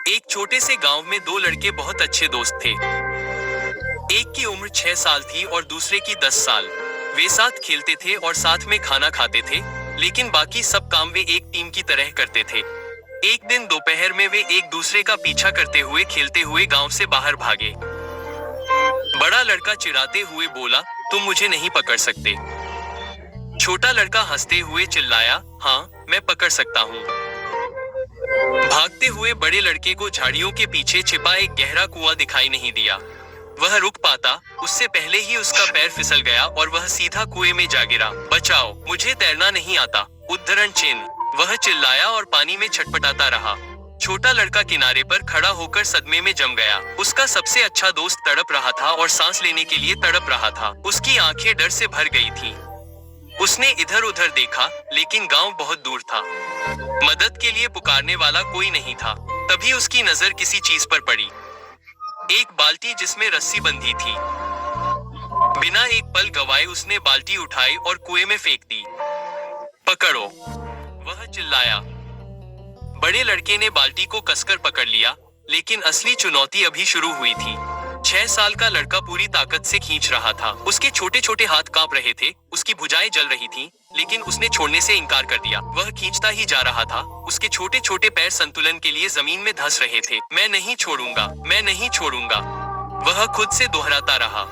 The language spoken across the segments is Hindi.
एक छोटे से गांव में दो लड़के बहुत अच्छे दोस्त थे। एक की उम्र 6 साल थी और दूसरे की 10 साल। वे साथ खेलते थे और साथ में खाना खाते थे, लेकिन बाकी सब काम वे एक टीम की तरह करते थे। एक दिन दोपहर में वे एक दूसरे का पीछा करते हुए खेलते हुए गांव से बाहर भागे। बड़ा लड़का चिढ़ाते हुए बोला, तुम मुझे नहीं पकड़ सकते। छोटा लड़का हंसते हुए चिल्लाया, हाँ, मैं पकड़ सकता हूँ। भागते हुए बड़े लड़के को झाड़ियों के पीछे छिपा एक गहरा कुआं दिखाई नहीं दिया। वह रुक पाता, उससे पहले ही उसका पैर फिसल गया और वह सीधा कुएं में जा गिरा। बचाओ, मुझे तैरना नहीं आता। उद्धरण चिन्ह। वह चिल्लाया और पानी में छटपटाता रहा। छोटा लड़का किनारे पर खड़ा होकर सदमे में जम गया। उसका सबसे अच्छा दोस्त तड़प रहा था और सांस लेने के लिए तड़प रहा था। उसकी आंखें डर से भर गई थीं। उसने इधर उधर देखा, लेकिन गांव बहुत दूर था। मदद के लिए पुकारने वाला कोई नहीं था। तभी उसकी नजर किसी चीज पर पड़ी। एक बाल्टी जिसमें रस्सी बंधी थी। बिना एक पल गवाए उसने बाल्टी उठाई और कुएं में फेंक दी। पकड़ो, वह चिल्लाया। बड़े लड़के ने बाल्टी को कसकर पकड़ लिया, लेकिन असली चुनौती अभी शुरू हुई थी। 6 साल का लड़का पूरी ताकत से खींच रहा था। उसके छोटे छोटे हाथ कांप रहे थे, उसकी भुजाएं जल रही थीं, लेकिन उसने छोड़ने से इनकार कर दिया। वह खींचता ही जा रहा था। उसके छोटे छोटे पैर संतुलन के लिए जमीन में धंस रहे थे। मैं नहीं छोड़ूंगा, मैं नहीं छोड़ूंगा, वह खुद से दोहराता रहा।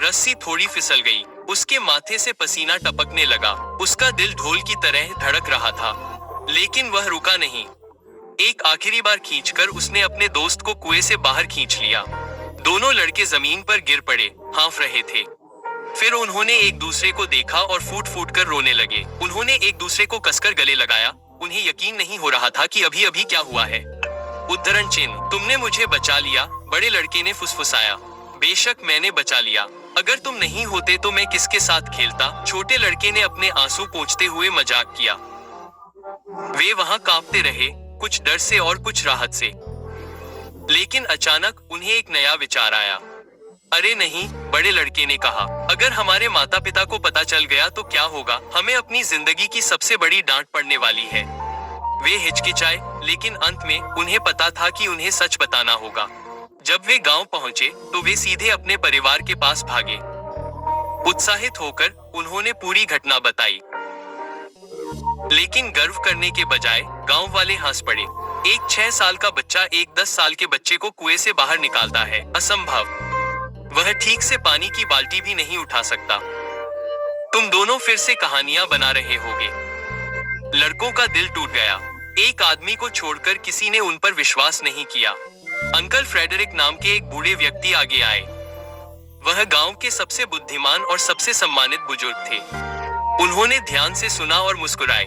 रस्सी थोड़ी फिसल गई। उसके माथे से पसीना टपकने लगा। उसका दिल ढोल की तरह धड़क रहा था, लेकिन वह रुका नहीं। एक आखिरी बार खींचकर उसने अपने दोस्त को कुएं से बाहर खींच लिया। दोनों लड़के जमीन पर गिर पड़े, हाँफ रहे थे। फिर उन्होंने एक दूसरे को देखा और फूट फूट कर रोने लगे। उन्होंने एक दूसरे को कसकर गले लगाया। उन्हें यकीन नहीं हो रहा था कि अभी अभी क्या हुआ है। उद्धरण चिन्ह। तुमने मुझे बचा लिया, बड़े लड़के ने फुसफुसाया। बेशक मैंने बचा लिया। अगर तुम नहीं होते तो मैं किसके साथ खेलता? छोटे लड़के ने अपने आंसू पोंछते हुए मजाक किया। वे वहां कांपते रहे, कुछ डर से और कुछ राहत से। लेकिन अचानक उन्हें एक नया विचार आया। अरे नहीं, बड़े लड़के ने कहा, अगर हमारे माता पिता को पता चल गया तो क्या होगा? हमें अपनी जिंदगी की सबसे बड़ी डांट पड़ने वाली है। वे हिचकिचाए, लेकिन अंत में उन्हें पता था कि उन्हें सच बताना होगा। जब वे गांव पहुंचे तो वे सीधे अपने परिवार के पास भागे। उत्साहित होकर उन्होंने पूरी घटना बताई। लेकिन गर्व करने के बजाय गांव वाले हंस पड़े। एक 6 साल का बच्चा एक 10 साल के बच्चे को कुएं से बाहर निकालता है, असंभव। वह ठीक से पानी की बाल्टी भी नहीं उठा सकता। तुम दोनों फिर से कहानियां बना रहे होगे। लड़कों का दिल टूट गया। एक आदमी को छोड़कर किसी ने उन पर विश्वास नहीं किया। अंकल फ्रेडरिक नाम के एक बूढ़े व्यक्ति आगे आए। वह गांव के सबसे बुद्धिमान और सबसे सम्मानित बुजुर्ग थे। उन्होंने ध्यान से सुना और मुस्कुराए।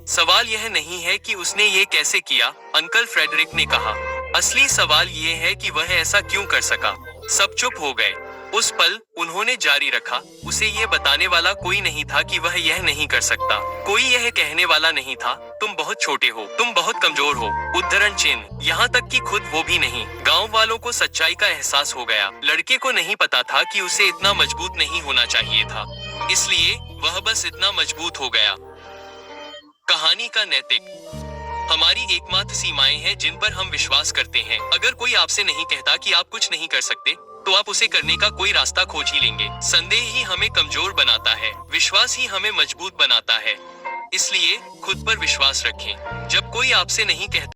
सवाल यह नहीं है कि उसने ये कैसे किया, अंकल फ्रेडरिक ने कहा। असली सवाल ये है कि वह ऐसा क्यों कर सका। सब चुप हो गए। उस पल उन्होंने जारी रखा, उसे ये बताने वाला कोई नहीं था कि वह यह नहीं कर सकता। कोई यह कहने वाला नहीं था, तुम बहुत छोटे हो, तुम बहुत कमजोर हो। उद्धरण चिन्ह। यहाँ तक कि खुद वो भी नहीं। गांव वालों को सच्चाई का एहसास हो गया। लड़के को नहीं पता था कि उसे इतना मजबूत नहीं होना चाहिए था, इसलिए वह बस इतना मजबूत हो गया। कहानी का नैतिक। हमारी एकमात्र सीमाएं हैं जिन पर हम विश्वास करते हैं। अगर कोई आपसे नहीं कहता कि आप कुछ नहीं कर सकते, तो आप उसे करने का कोई रास्ता खोज ही लेंगे। संदेह ही हमें कमजोर बनाता है, विश्वास ही हमें मजबूत बनाता है। इसलिए खुद पर विश्वास रखें। जब कोई आपसे नहीं कहता